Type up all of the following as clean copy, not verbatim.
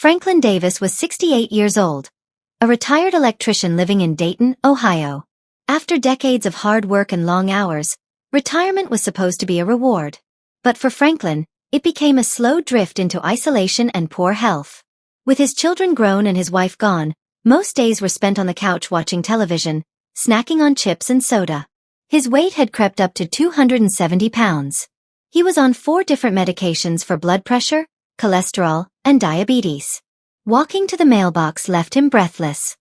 Franklin Davis was 68 years old, a retired electrician living in Dayton, Ohio. After decades of hard work and long hours, retirement was supposed to be a reward. But for Franklin, it became a slow drift into isolation and poor health. With his children grown and his wife gone, most days were spent on the couch watching television, snacking on chips and soda. His weight had crept up to 270 pounds. He was on 4 different medications for blood pressure, cholesterol, and diabetes. Walking to the mailbox left him breathless.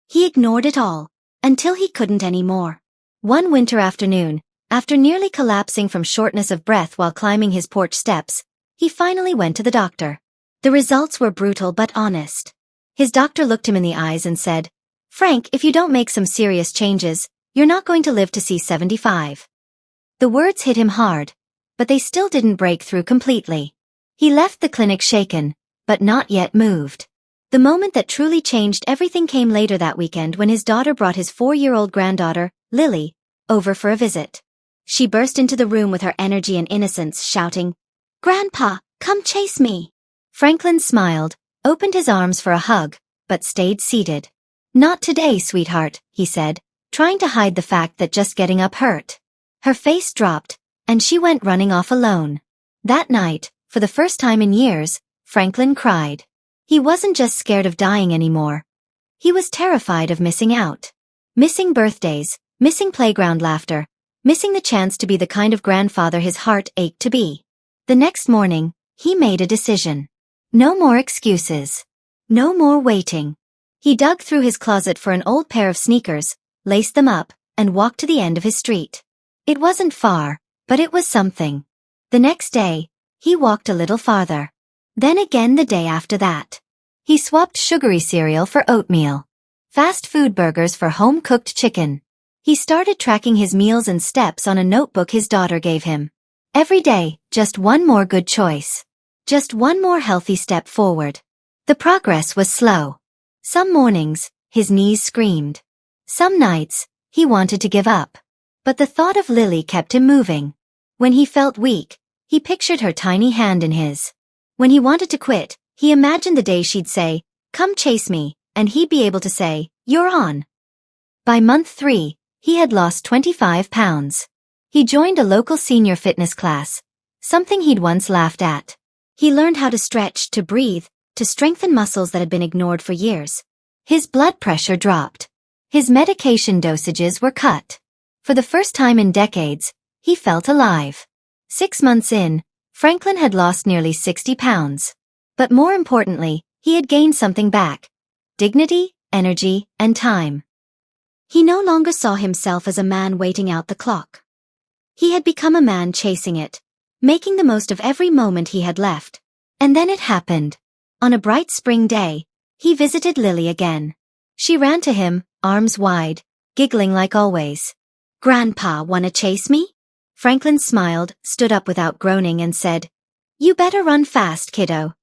He ignored it all, until he couldn't anymore. One winter afternoon, after nearly collapsing from shortness of breath while climbing his porch steps, he finally went to the doctor. The results were brutal but honest. His doctor looked him in the eyes and said, "Frank, if you don't make some serious changes, you're not going to live to see 75. The words hit him hard, but they still didn't break through completely. He left the clinic shaken, but not yet moved. The moment that truly changed everything came later that weekend when his daughter brought his 4-year-old granddaughter, Lily, over for a visit. She burst into the room with her energy and innocence, shouting, "Grandpa, come chase me." Franklin smiled, opened his arms for a hug, but stayed seated. "Not today, sweetheart," he said, trying to hide the fact that just getting up hurt. Her face dropped, and she went running off alone. That night, for the first time in years, Franklin cried. He wasn't just scared of dying anymore. He was terrified of missing out. Missing birthdays, missing playground laughter, missing the chance to be the kind of grandfather his heart ached to be. The next morning, he made a decision. No more excuses. No more waiting. He dug through his closet for an old pair of sneakers, laced them up, and walked to the end of his street. It wasn't far, but it was something. The next day, he walked a little farther. Then again the day after that. He swapped sugary cereal for oatmeal. Fast food burgers for home-cooked chicken. He started tracking his meals and steps on a notebook his daughter gave him. Every day, just one more good choice. Just one more healthy step forward. The progress was slow. Some mornings, his knees screamed. Some nights, he wanted to give up. But the thought of Lily kept him moving. When he felt weak, he pictured her tiny hand in his. When he wanted to quit, he imagined the day she'd say, "Come chase me," and he'd be able to say, "You're on." By month 3, he had lost 25 pounds. He joined a local senior fitness class, something he'd once laughed at. He learned how to stretch, to breathe, to strengthen muscles that had been ignored for years. His blood pressure dropped. His medication dosages were cut. For the first time in decades, he felt alive. 6 months in, Franklin had lost nearly 60 pounds. But more importantly, he had gained something back: dignity, energy, and time. He no longer saw himself as a man waiting out the clock. He had become a man chasing it, making the most of every moment he had left. And then it happened. On a bright spring day, he visited Lily again. She ran to him, arms wide, giggling like always. "Grandpa, wanna chase me?" Franklin smiled, stood up without groaning, and said, "You better run fast, kiddo."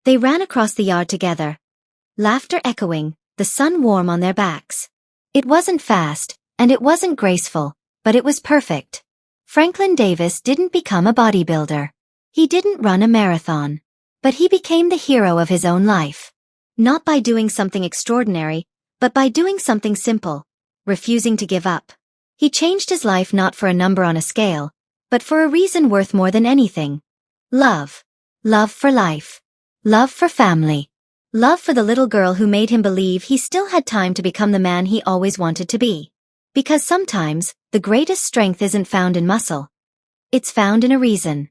They ran across the yard together. Laughter echoing, the sun warm on their backs. It wasn't fast, and it wasn't graceful, but it was perfect. Franklin Davis didn't become a bodybuilder. He didn't run a marathon. But he became the hero of his own life. Not by doing something extraordinary, but by doing something simple, refusing to give up. He changed his life not for a number on a scale, but for a reason worth more than anything. Love. Love for life. Love for family. Love for the little girl who made him believe he still had time to become the man he always wanted to be. Because sometimes, the greatest strength isn't found in muscle. It's found in a reason.